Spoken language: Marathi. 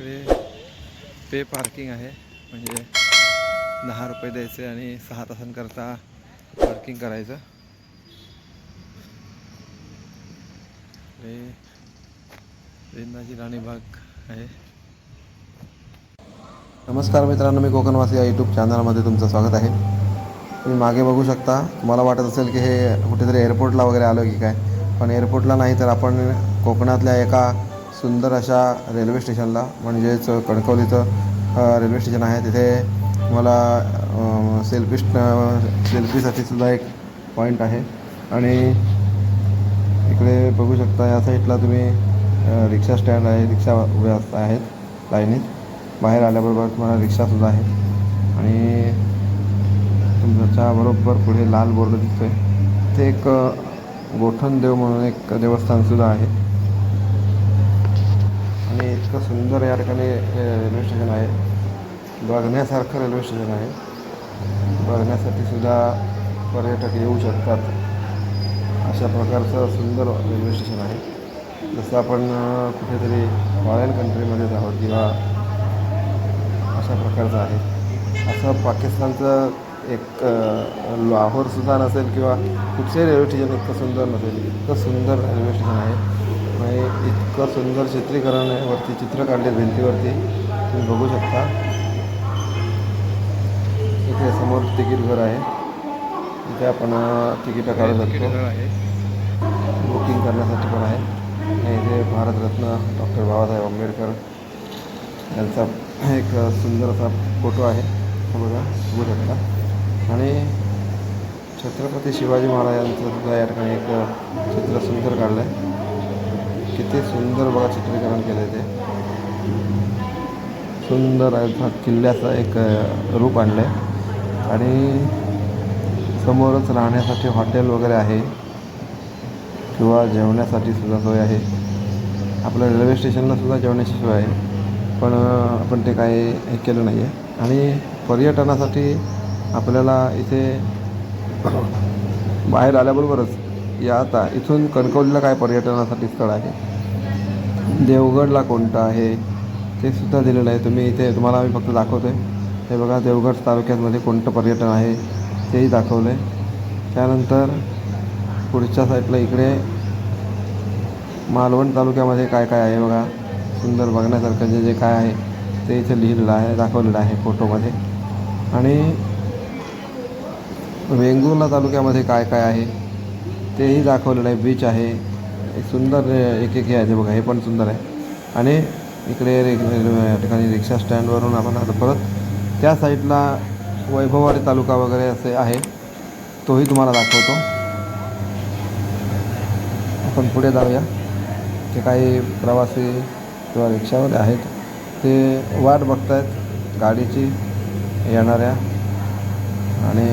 इकडे पे पार्किंग आहे, म्हणजे 10 रुपये द्यायचे आणि 6 तासांकरता पार्किंग करायचं. हे वेंदाची राणीबाग आहे. नमस्कार मित्रांनो, मी कोकणवासी या यूट्यूब चॅनलमध्ये तुमचं स्वागत आहे. तुम्ही मागे बघू शकता. तुम्हाला वाटत असेल की हे कुठेतरी एअरपोर्टला वगैरे आलो की काय, पण एअरपोर्टला नाही, तर आपण कोकणातल्या एका सुंदर अशा रेल्वे स्टेशनला, म्हणजेच कणकवलीचं रेल्वे स्टेशन आहे. तिथे मला सेल्फीसाठी सुद्धा एक पॉईंट आहे. आणि इकडे बघू शकता, या साईडला तुम्ही रिक्षा स्टँड आहे, रिक्षा उभ्या आहेत लाईनीत. बाहेर आल्याबरोबर तुम्हाला रिक्षासुद्धा आहे. आणि तुमच्या बरोबर पुढे लाल बोर्ड दिसतो आहे. ते एक गोठणदेव म्हणून एक देवस्थानसुद्धा आहे. आणि इतकं सुंदर या ठिकाणी रेल्वे स्टेशन आहे. बघण्यासारखं रेल्वे स्टेशन आहे. बघण्यासाठी सुद्धा पर्यटक येऊ शकतात. अशा प्रकारचं सुंदर रेल्वे स्टेशन आहे. जसं आपण कुठेतरी फॉरेन कंट्रीमध्ये आहोत किंवा अशा प्रकारचं आहे. असं पाकिस्तानचं एक लाहोरसुद्धा नसेल किंवा कुठचंही रेल्वे स्टेशन इतकं सुंदर नसेल. इतकं सुंदर रेल्वे स्टेशन आहे. म्हणजे इतकं सुंदर चित्रीकरण आहे. वरती चित्र काढले भिंतीवरती, तुम्ही बघू शकता. इथे समोर तिकीट घर आहे. इथे आपण तिकीटं काढू शकतो. बुकिंग करण्यासाठी पण आहे. आणि इथे भारतरत्न डॉक्टर बाबासाहेब आंबेडकर यांचा एक सुंदर असा फोटो आहे. बघा, बघू शकता. आणि छत्रपती शिवाजी महाराजांचं सुद्धा या ठिकाणी एक चित्र सुंदर काढलं आहे. किती सुंदर बघा चित्रीकरण केलं आहे. ते सुंदर असा किल्ल्याचं एक रूप आणलं आहे. आणि समोरच राहण्यासाठी हॉटेल वगैरे आहे किंवा जेवण्यासाठी सुद्धा सोय आहे. आपल्या रेल्वे स्टेशनला सुद्धा जेवण्याची सोय आहे, पण आपण ते काही हे केलं नाही आहे. आणि पर्यटनासाठी आपल्याला इथे बाहेर आल्याबरोबरच या आता इथून कणकवलीला काय पर्यटनासाठी स्थळ आहे, देवगडला कोणतं आहे ते सुद्धा दिलेलं आहे. तुम्हाला आम्ही फक्त दाखवतो आहे. हे बघा, देवगड तालुक्यामध्ये कोणतं पर्यटन आहे तेही दाखवलं आहे. त्यानंतर पुढच्या साईडला इकडे मालवण तालुक्यामध्ये काय काय आहे बघा, सुंदर बघण्यासारखं जे काय आहे ते इथे लिहिलेलं आहे, दाखवलेलं आहे फोटोमध्ये. आणि वेंगुर्ला तालुक्यामध्ये काय काय आहे तेही दाखवलेलं आहे. बीच आहे, सुंदर एक हे आहे. बघा, हे पण सुंदर आहे. आणि इकडे या ठिकाणी रिक्षा स्टँडवरून आपण आता परत त्या साईडला वैभववाडी तालुका वगैरे असे आहे, तोही तुम्हाला दाखवतो. आपण पुढे जाऊया. ते काही प्रवासी किंवा रिक्षावाले आहेत, ते वाट बघत आहेत गाडीची येणाऱ्या. आणि